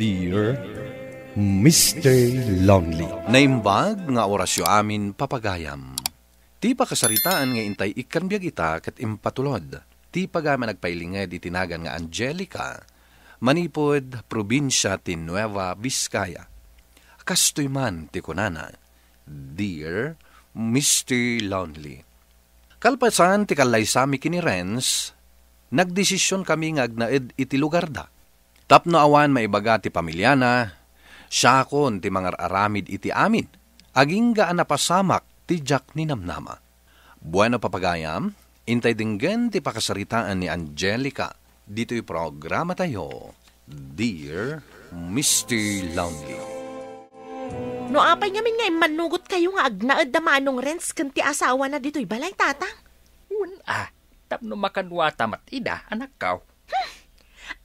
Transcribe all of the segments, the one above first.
Dear Mr. Lonely. Naimbag nga orasyo amin papagayam. Ti pakasaritaan nga intay ikan biyag ita kat impatulod. Ti pagama nagpailinged itinagan nga Angelica, manipod probinsya ti Nueva Vizcaya. Kastoy man ti kunana, Dear Mr. Lonely. Kalpasan ti kalaysami kini Renz, nagdesisyon kami nga agnaed iti lugar da. Tapno awan maibaga ti pamilyana, siya kon ti mga aramid iti amin, aging gaan napasamak ti Jack ni Namnama. Bueno papagayam, intay dinggen ti pakasaritaan ni Angelica, dito'y programa tayo, Dear Mr. Lonely. No apay ngamin nga manugot kayo nga agnaed da manong Renz kanti asawa na dito'y balay tatang. Tapno makanwata matida, anak kaw.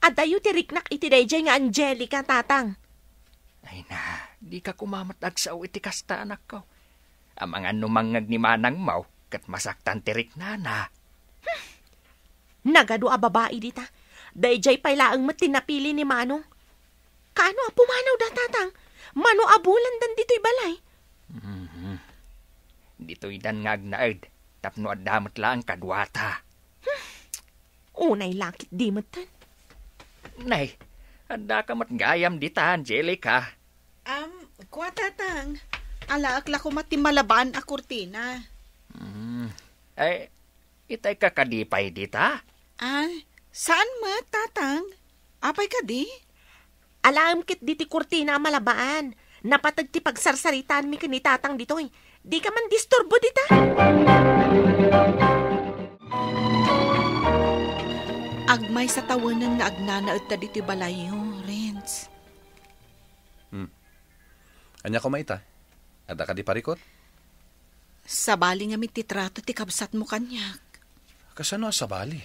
Adayo ti riknak iti dayjay nga Angelica tatang. Ay na, di ka kumamatag sa iti kasta, anak ko. Ang mga numangag ni manang mau, kat masaktan tirik na. Nagado a babae dita. Dayjay pailaang matinapili ni manong. Kaano a pumanaw da tatang? Mano abulan dan dito'y balay? Dito'y dan ngag naed, tapno adamot lang kadwata. Unay lakit di matan. Nay, anda ka matgayam dita, Angelica. Kwa tatang, alaakla ko matimalabaan a kurtina. Ay, itay ka kadipay dita? Saan tatang? Apay ka di? Alam kit di ti kurtina malabaan. Napatag ti pagsarsaritaan mi kanitatang dito'y. Di ka man disturbo dita. Agmay sa tawanan nga agnanaad ta diti balayo, Renz. Anya ko maita? Ada ka di parikot? Sabali nga mititrato ti kabsat mo kanyak. Kasano sabali?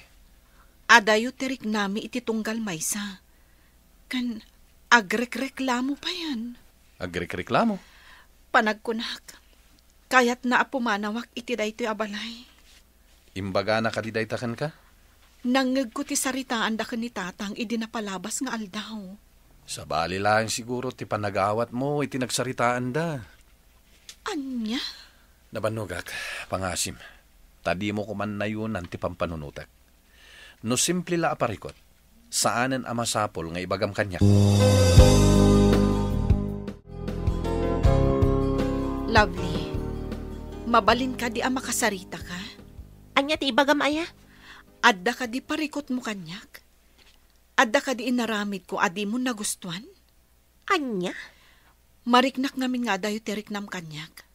Adayo tirik nami iti tunggal maysa. Kan agrek-reklamo pa yan. Agrek-reklamo? Panagkunak. Kayat na apumanawak iti daytoy abalay. Imbaga na kadidaytakan ka? Nangeg ko ti saritaan da ni tatang idi napalabas nga aldaw. Sabali lang siguro ti panagawat mo iti nagsaritaan da. Anya? Nabanugak, pangasim. Tadi mo kuman na yun ti pampanunutak. No simple la aparikot, saanen amasapol nga ibagam kanya. Lovely, mabalin ka di makasarita ka? Anya ti ibagam aya? Adda ka di parikot mo kanyak? Adda ka di inaramid ko adi mo nagustuhan? Anya? Mariknak ngamin nga dayo tiriknam kanyak.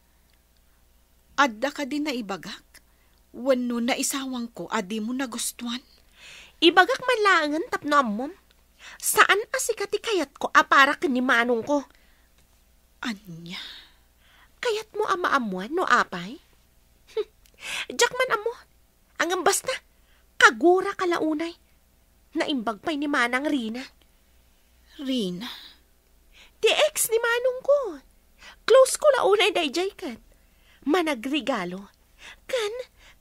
Adda ka di naibagak? Wano na isawang ko adi mo nagustuhan? Ibagak man langan tapno ammom. Saan asikati kayat ko apara ni manong ko? Anya? Kayat mo amaamuan no apay? Jack man amo. Ang basta, kagura kalaunay. Naimbag pa'y ni manang Rina. Rina? Di ex ni manong ko. Close ko launay dayjay kat. Managregalo.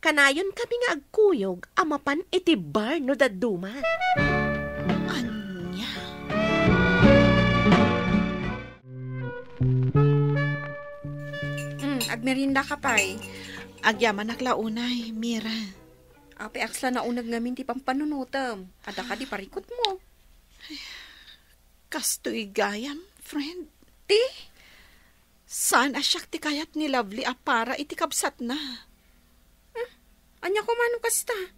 Kanayon kami nga agkuyog amapan iti bar no daduman. Anya? Agmerinda ka pa'y. Agyaman aklaunay, Mira. Ape aksla na unag ngamin ti pampanunutam. Ada ka di parikot mo. Kastoy gayam, friend. Ti? Saan asyak ti kayat ni Lovely apara iti kabsat na? Anya ko manong kasta.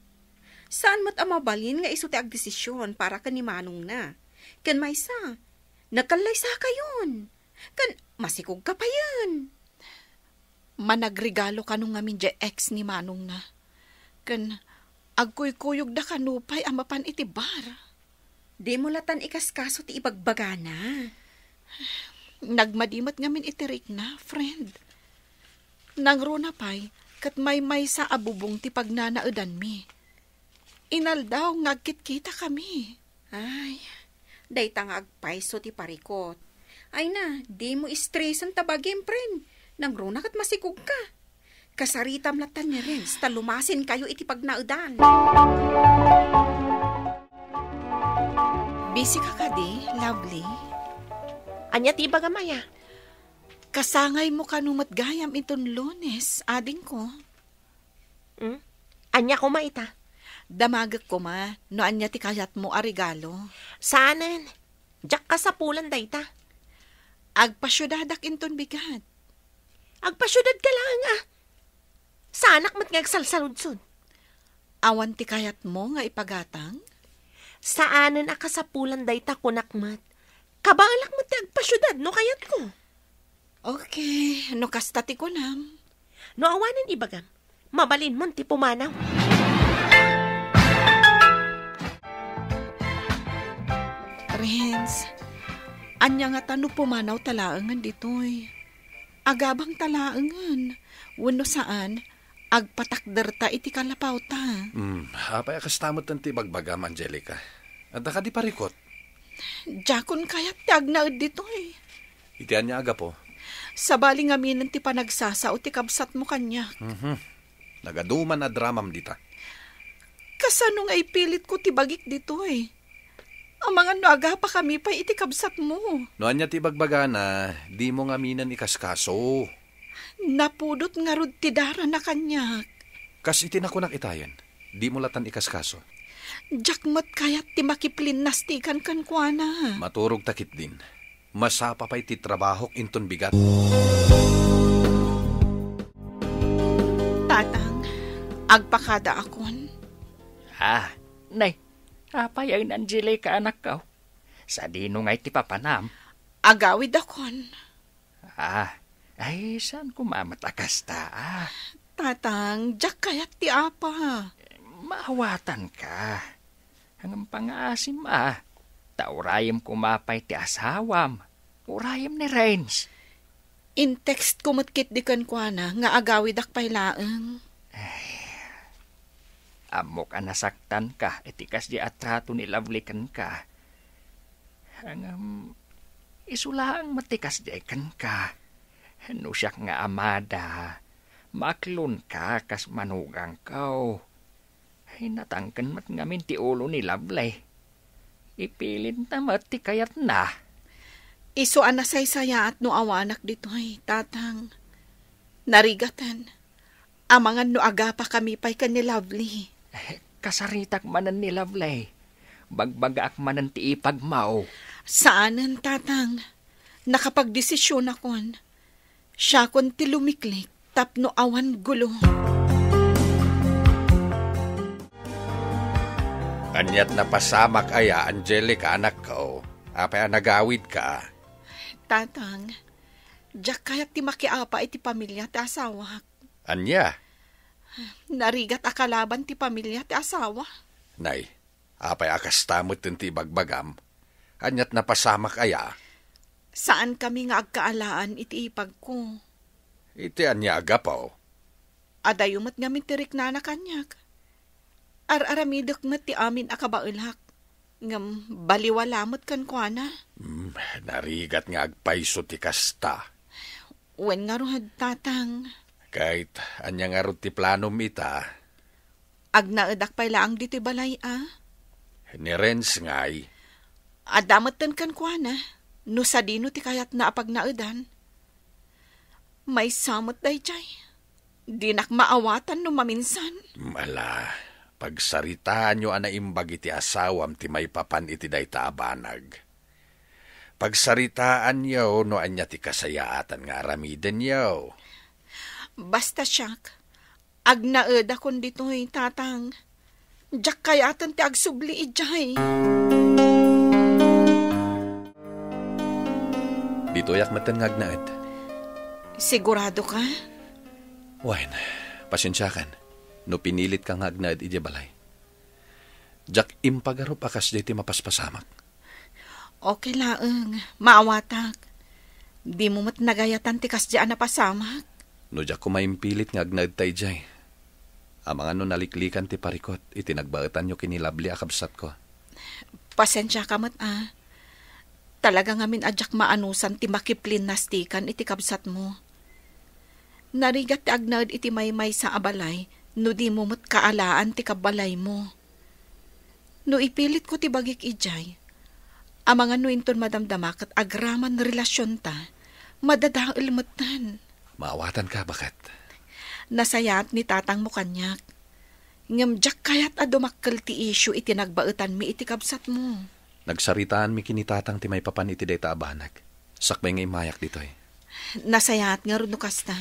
Saan mat amabalin nga iso ti agdesisyon para ka ni manong na? Kan maysa, nagkalaysa kayon. Kan masikog ka pa yan. Managregalo ka nung ngamin di ex ni manong na. Kan agkuy-kuyog da kanupay amapan iti bar. Di mo latan ikaskaso ti ibagbagana. Nagmadimat ngamin itirik na, friend. Nangro na pay, kat may sa abubong ti pagnanaedan mi. Inaldaw ngagkit kita kami. Ay, day tanga agpaiso ti parikot. Ay na, di mo istresan tabagim, friend. Nangro na kat masikog ka. Kasaritam latan ni Renz, talumasin kayo iti pagnaudan. Busy ka di, Lovely? Anya ti bagamaya. Kasangay mo kanumat gayam iton Lunes, ading ko. Anya ko maita. Damagak ko ma, no anya ti kayat mo a regalo. Saanen? Diyak ka sa pulan dayta. Agpasyudadak inton bigat. Agpasyudad ka lang ah. Sanak mat ngagsalsaludsod. Awan ti kayat mo nga ipagatang? Saanen aka sa pulan dayta kunakmat. Kabalak mo ti agpasyudad no kayat ko. Okay, no kasta ti kunam. No awanan ibagam. Mabalin mo ti pumanaw. Renz, anya nga tano pumanaw talaangan ditoy. Agabang talaangan. Wano saan, agpatakder ta iti kalapaw ta. Apay akastamot ti bagbagam, Angelica. At ka di parikot. Jakon kayat ti agnaad ditoy. Itian niya aga po. Sa baling aminan ti panagsasa o ti kabsat mo kanya. Nagaduman na dramam dita. Kasano nga ipilit ko ti bagik ditoy. Ang mga naga pa kami pa iti kabsat mo. Noan niya ti bagbaga na, di mo nga minan ikaskaso. Napudot nga rod ti dara na kanyak. Kas itinakunak itayan, di mo latan ikaskaso. Jakmat kayat ti makiplin nastikan kan kuana. Maturog takit din. Masapa pa'y ti trabahok inton bigat. Tatang, agpakada akon. Nay, apay ang Angelica anak ka. Sa dino nga'y ti papanam. Agawid akon. Ay, saan kumamatakas ta? Tatang, jak kayat ti apa. Maawatan ka. Hanggang pang-aasim taurayam kumapay ti asawam. Urayam ni Renz. In text kumatkit di kan kuana, nga agawid ak pay laeng. Amok nasaktan ka, itikas di atrato ni Lovely-kan ka. Hanggang isulaang matikas di kan ka. No siya nga amada, maklon ka kas manugang kaw. Ay natangkan mat ngamin ti ulo ni Lovely. Ipilin tamat ti kayat na. Iso anasay-saya at no awanak ditoy, tatang. Narigatan. Amangan no aga pa kami pa'y ka ni Lovely. Kasaritak manan ni Lovely. Bagbagaak manan ti ipagmaw. Saanan, tatang? Nakapagdesisyon akon. Siya kon ti lumiklik, tapno awan gulo. Anyat na pasamak aya, Angelica, anak ko. Apay nagawid ka. Tatang, diyak kayat ti makiapa iti pamilya ti asawak. Anya? Narigat akalaban ti pamilya ti asawa. Nay, apay akastamot ti bagbagam. Anyat na pasamak aya. Saan kami nga agkaalaan iti ipag ko? Iti anya agapaw. Adayumat ngamin tirik na kanyak. Ar-aramidok met ti amin akabaulak. Ngam baliwalamot kan kuana. Narigat nga agpaiso ti kasta. Wen nga ruhad, tatang. Kahit anya nga ti planom ita. Agnaedak pay laang dito'y balay Ni Renz ngay. Adamatan kan kuana. No sa dino ti kayat na apag naedan. May samot day jay. Di nak maawatan no maminsan. Mala, pagsaritaan nyo anaimbag iti asawam ti may papan iti day taabanag. Pagsaritaan nyo no anya ti kasayaatan nga aramiden nyo. Basta siyak, agnaeda kon dito'y tatang. Diyak kayatan ti agsubli ijay. Dito yak matan nga agnaed. Sigurado ka? Wain, pasensyakan. No pinilit kang agnaed ije balay. Jak impagarup akas di ti mapaspasamak. Okay laeng, maawatak. Di mo mat nagayatan ti kasdyan na pasamak. No jak kumaimpilit nga agnaed tay jay. Amang ano naliklikan ti parikot, itinagbaetan nyo kinilabli akabsat ko. Pasensya ka mat Talaga ngamin adyak maanusan ti makiplin nastikan iti kabsat mo. Narigat ti agnaed iti maymay sa abalay, no di mo mat kaalaan ti kabalay mo. No ipilit ko ti bagik ijay, Amang ano inton madamdamak at agraman relasyon ta, madadail matan. Maawatan ka, bakit? Nasayat ni tatang mo kanyak. Ngamjak kayat adumakkel ti issue iti nagbaetan mi iti kabsat mo. Nagsaritaan mi kinitatang ti may papan iti dayta abanag. Sakbay nga imayak dito eh. Nasayat nga rin kasta.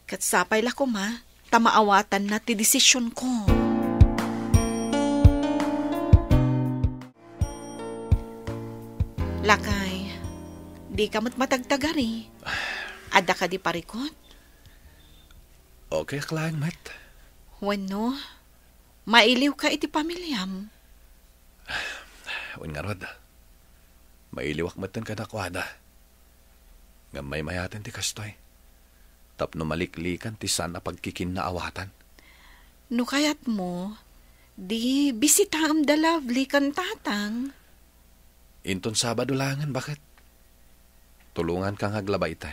Kat sapay la ko ma, tamaawatan na ti desisyon ko. Lakay, di ka mo't matagtagari. Ada ka di parikot? Okay, aklaan, Mat. Wano, mailiw ka iti pamilyam. Wan nga rod. Mailiwak matan ka nakwada. Nga may mayatin ti kastoy. Tapno maliklikan ti sana pagkikin na awatan. No kayat mo, di bisita am da lovely kan tatang. Inton Sabado langan, bakit? Tulungan kang haglabay ita.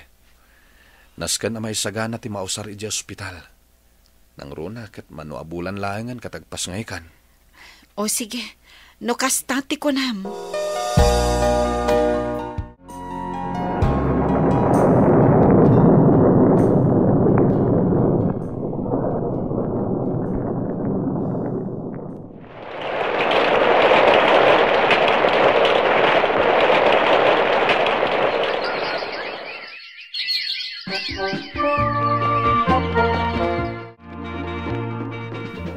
Naskan na may sagana ti mausar iti ospital. Nang runa kat manuabulan langan katagpas ngaykan. O sige, no kastati ko nam.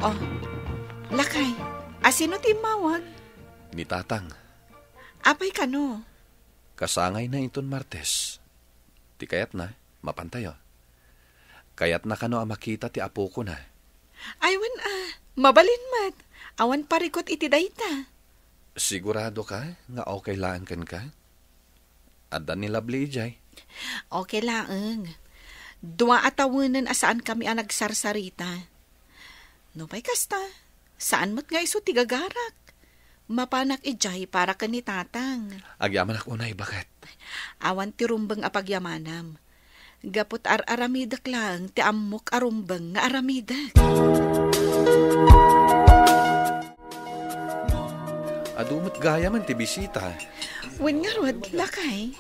Oh, lakay, asino ti mawag? Ni tatang, Apay ka no? kasangay na inton Martes. Ti kayat na, mapantayo. Kayat na kano makita ti apo ko na. Aywan mabalin mat. Awan parikot iti dayta. Sigurado ka nga okay lang kan ka? Adda ni Lovely jay. Okay laeng. Dua atawanan asaan kami ang nagsarsarita. No pa'y kasta, saan mo't nga iso tigagarak? Mapanak ijay para ka ni tatang. Agyaman ako na bakit? Awan ti rumbang apagyamanam. Gapot aramidak lang ti amok arumbang nga aramidak. Adumot gaya man ti bisita. Wen nga rod, lakay.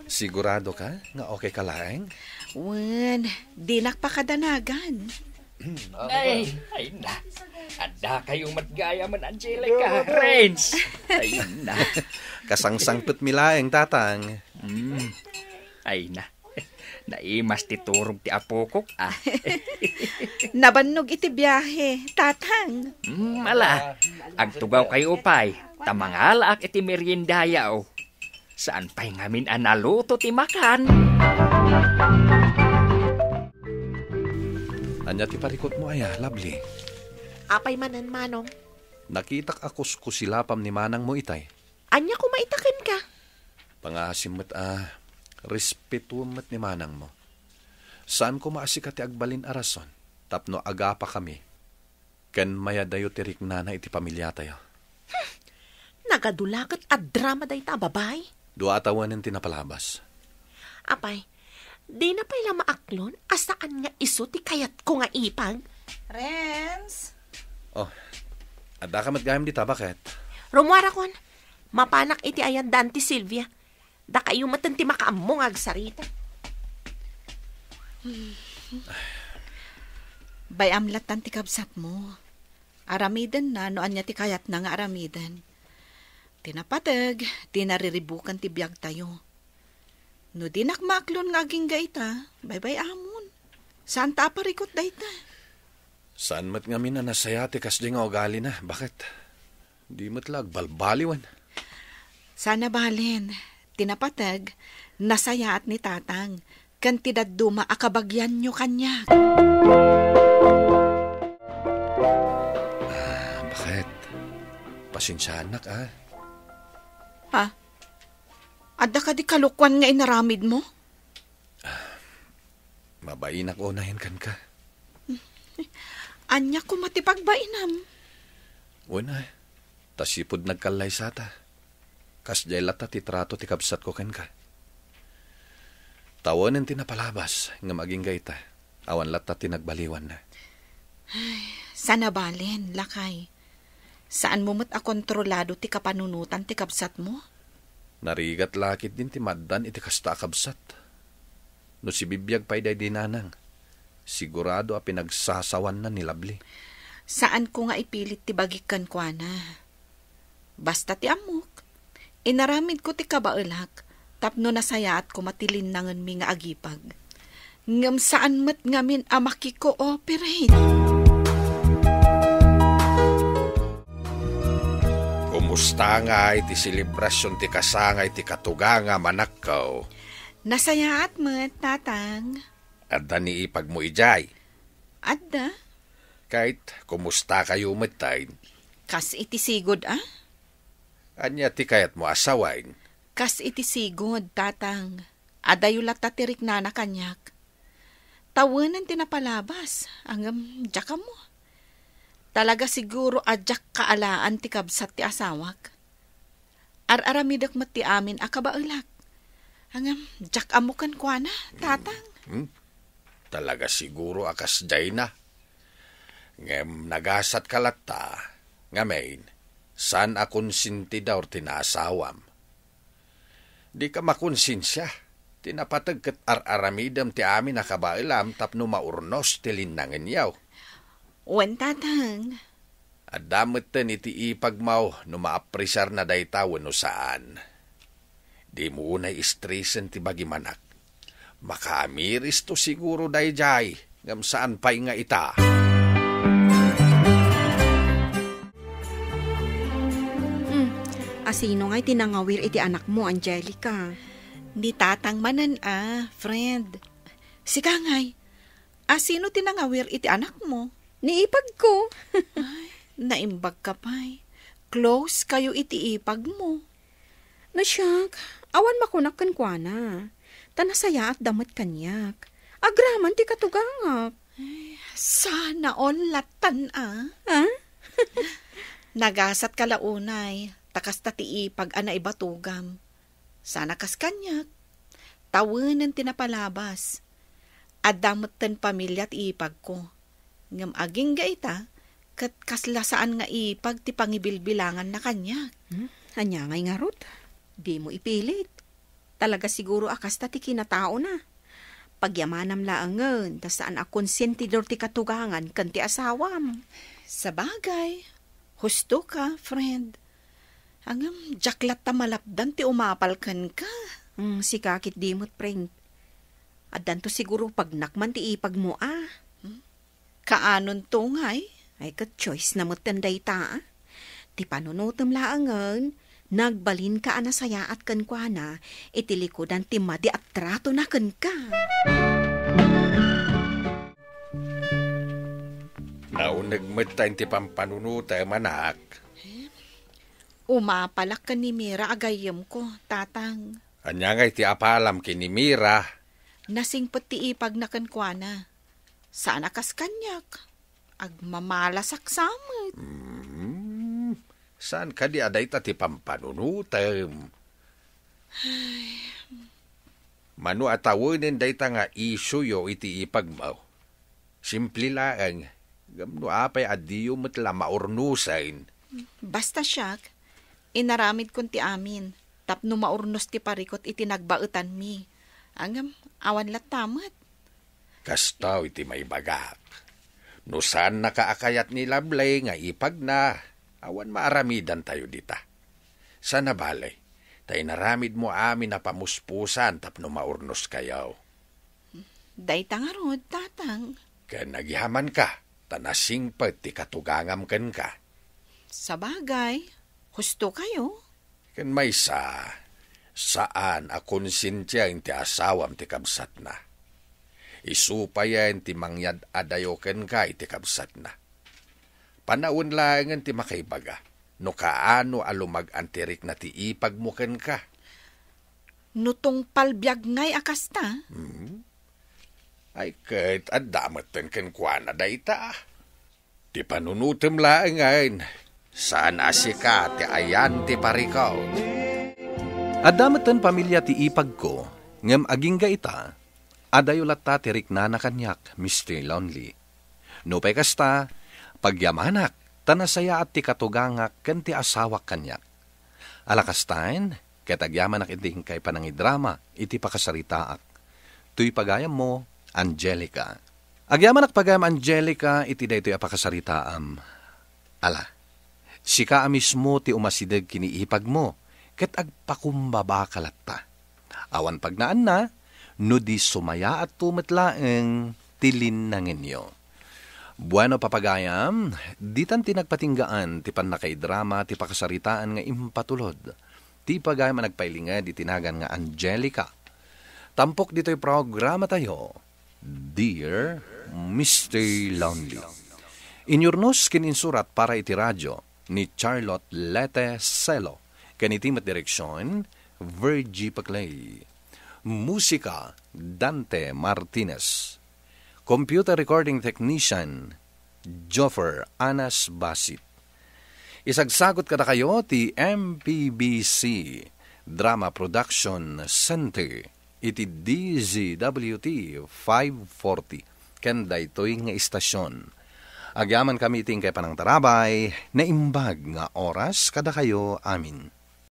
Sigurado ka nga okay ka laeng? Wen, di nakpakadanagan. Ay na. Ada kayong matgaya man, Angelica. Renz. Ay na. Kasangsangpet mi laeng, tatang. Ay na. Naimas ti turog ti apo ko. Nabannog iti biyahe, tatang. Ala. Agtugaw kayo upay. Tamangalaak iti meriendayaw. Saan pa'y ngamin analuto ti makan? Anya ti parikot mo aya, Lovely. Apay manan, Manong. Nakitak ako kusilapam ni manang mo itay. Anya ko maitakin ka. Pangasim respetumat ni manang mo. Saan ko maasika ti agbalin arason? Tapno agapa kami. Ken mayadayo ti riknana iti pamilya tayo. Nagadulakat at drama day ta, babay. Dua atawanin tinapalabas. Apay, di na pala maaklon asaan nga iso ti kayat ko nga ipag. Renz? Oh, ada ka matgayam dita, bakit? Rumwara kon, mapanak iti ayan dan ti Silvia. Da kayo matan ti makaamong agsarita. Bayamlatan ti kabsat mo. Aramidan na, no anya ti kayat na nga aramidan. Tinapatag, tinariribukan ti biyag tayo. No di nakmaklon nga aging gaita, bye-bye amon. Saan ta parikot dayta? Saan mat nga mina nasaya ti kasdi nga ugali na, bakit? Di matlag, balbaliwan. Sana balin, tinapatag, nasaya at ni tatang, kantidad duma akabagyan nyo kanya. Bakit? Pasensyanak, Ha? Adda ka di kalukwan nga inaramid mo? Mabainak unahin kan ka. Anya ko matipagbainam. Una, tasipod nagkalay sata. Kasjay lata ti trato ti kabsat ko kan ka. Tawanin tinapalabas nga maging gaita. Awan lata ti nagbaliwan na. Sana balin, lakay. Saan mo mo't akontrolado ti kapanunutan ti kabsat mo? Narigat lakit din ti maddan iti kasta akabsat. No si bibiyag pa'y day dinanang. Sigurado a pinagsasawan na ni Labli. Saan ko nga ipilit ti bagikan kwa na? Basta ti amok. Inaramid ko ti kabaelak. Tapno nasayaat ko matilin nangan mi nga agipag. Ngam saan mat ngamin amaki ko operate. Kumusta nga iti selebrasyon ti kasangay ti katuga nga manakkaw? Nasayaat mat, tatang. Adda ni ipag mo ijay. Adda? Kahit kumusta kayo matay. Kas iti sigod, ah? Anya ti kayat mo asawain. Kas iti sigod, tatang. Adayulat tatirik na kanyak. Tawanan tinapalabas. Angam, diyaka mo. Talaga siguro adyak kaalaan ti kabsat ti asawak. Ar-aramidak mati amin akabaulak. Angam, dyak amukan kwa na, tatang. Talaga siguro akas jay na. Ngem nagasat kalata. Ngamin, san akon sinti daw tinasawam. Di ka makonsinsya. Tinapatag kat ar-aramidam ti amin nakabailam tapno maurnos ti linangan yaw. Wen, tatang. At dametan iti ipagmaw no maaprisar na daytawan no saan. Di mo unay istresen ti bagimanak. Makamiris to siguro dayjay ngam saan pa'y nga ita. Asino nga'y tinangawir iti anak mo, Angelica? Di tatang manan friend. Sika nga'y, asino tinangawir iti anak mo? Niipag ko. Ay, naimbag ka pa'y. Close kayo iti ipag mo. Nasyak, awan makunak kan kwa na. Tanasaya at damat kanyak. Agraman ti katugangak. Sana on latan Ha? Nagasat kalaunay. Takas tati ipag ana ibatugam. Sana kas kanyak. Tawanan tinapalabas. Adamutan pamilya at ipag ko. Ngam aging gaita, kat kaslasaan nga ipag ti pangibilbilangan na kanyak. Anya ngay nga rot. Di mo ipilit. Talaga siguro akas tati kinatao na. Pagyamanam laangan, tas saan akon sentidor ti katugangan kan ti asawam. Sabagay. Husto ka, friend. Angam, jaklat ta malapdan ti umapalkan ka. Si kakit dimot, friend. At danto siguro pag nakman ti ipag mo, Kaanon to ngay? Ay ka-choice na mo tanday ta, Ti panunutom laangan, nagbalin ka anasaya at kankwana, itilikodan ti madi at trato na kan ka. Naunagmatan ti pampanunuta manak. Umapalak ka ni Mira agayam ko, tatang. Anya nga iti apalam kini Mira. Nasingpot ti ipag na kankwana. Saan akas kanyak? Agmamalasak samit. Saan ka di aday ta ti pampanunutam? Manu atawunin day ta nga isuyo iti ipagmaw. Simple laang. Gamno apay adiyo matla maurnusain. Basta siyak, inaramid kun ti amin. Tapno maurnos ti parikot iti nagbautan mi. Angam, awan latamat. Kastaw iti may bagak. No saan nakaakayat ni Lablay nga ipag na, awan maaramidan tayo dita. Sana balay, tayo naramid mo amin na pamuspusan tapno maurnos kayaw. Day tangarod, tatang. Kaya nagihaman ka, tanasing pa ti katugangam kan ka. Sabagay, husto kayo. Kan may saan akonsensya ti asawam ti kabsat na. Isupayan ti mangyad adayoken ka iti kabsat na. Panaon langan ti makaibaga, no kaano alumag antirik na ti ipagmuken ka. Nutong palbyag ngay akasta. Ay kahit adamatan ken kuana dayta. Ti panunutem laangan, saan asika ti ayan ti parikaw. Adamatan pamilya ti ipag ko, ngem aging gaita, adayulat ta tirik na kanyak, Mr. Lonely. No pay kasta, pagyamanak, tanasaya at ti katugangak ken ti asawak kanyak. Alakastain, ket agyaman iting kay panangidrama, iti pakasaritaak. Tuy pagayam mo, Angelica. Agyaman pagayam Angelica, iti daytoy apakasaritaam. Ala, sika mismo ti umasideg kiniipag mo, ket agpakumbaba kalatta. Awan pagnaan na, no di sumaya at tumetlaeng tilin na ngenyo. Bueno papagayam, ditan tinagpatinggaan ti panakaidrama ti pakasaritaan nga impatulod. Ti pagayam nagpailingad itinagan nga Angelica. Tampok dito'y programa tayo, Dear Mr. Lonely. Inyurnos kininsurat para iti radyo ni Charlotte Lete Celo. Kanitimat direksyon, Virgie Paclay. Musika, Dante Martinez. Computer recording technician, Joffer Anas Basit. Isagsagot kada kayo ti MPBC Drama Production Center iti DZWT 540 kanda ito'y nga istasyon. Agyaman kami iting kay panang tarabay na imbag nga oras kada kayo amin.